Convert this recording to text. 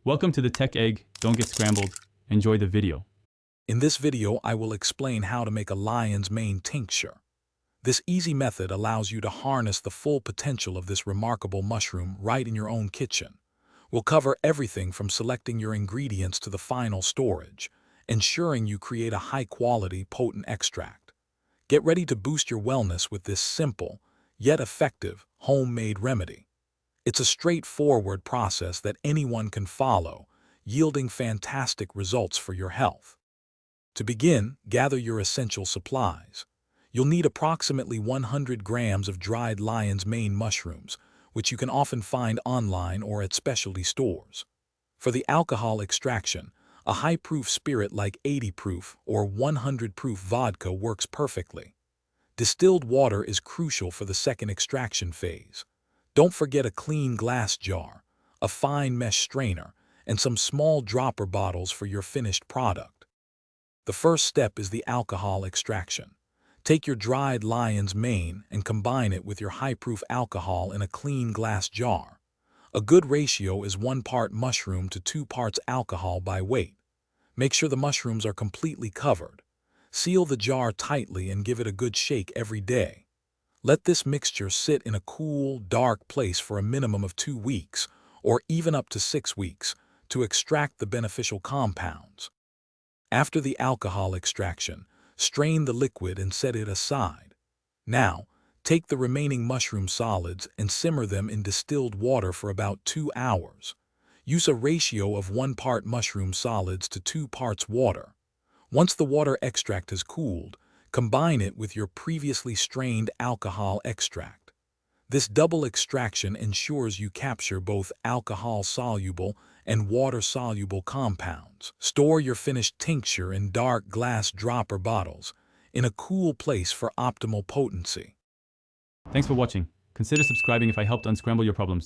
Welcome to the Tech Egg. Don't get scrambled. Enjoy the video. In this video, I will explain how to make a lion's mane tincture. This easy method allows you to harness the full potential of this remarkable mushroom right in your own kitchen. We'll cover everything from selecting your ingredients to the final storage, ensuring you create a high-quality, potent extract. Get ready to boost your wellness with this simple, yet effective, homemade remedy. It's a straightforward process that anyone can follow, yielding fantastic results for your health. To begin, gather your essential supplies. You'll need approximately 100 grams of dried lion's mane mushrooms, which you can often find online or at specialty stores. For the alcohol extraction, a high-proof spirit like 80-proof or 100-proof vodka works perfectly. Distilled water is crucial for the second extraction phase. Don't forget a clean glass jar, a fine mesh strainer, and some small dropper bottles for your finished product. The first step is the alcohol extraction. Take your dried lion's mane and combine it with your high-proof alcohol in a clean glass jar. A good ratio is 1 part mushroom to 2 parts alcohol by weight. Make sure the mushrooms are completely covered. Seal the jar tightly and give it a good shake every day. Let this mixture sit in a cool, dark place for a minimum of 2 weeks, or even up to 6 weeks, to extract the beneficial compounds. After the alcohol extraction, strain the liquid and set it aside. Now, take the remaining mushroom solids and simmer them in distilled water for about 2 hours. Use a ratio of 1 part mushroom solids to 2 parts water. Once the water extract has cooled, combine it with your previously strained alcohol extract. This double extraction ensures you capture both alcohol-soluble and water-soluble compounds. Store your finished tincture in dark glass dropper bottles in a cool place for optimal potency. Thanks for watching. Consider subscribing if I helped unscramble your problems.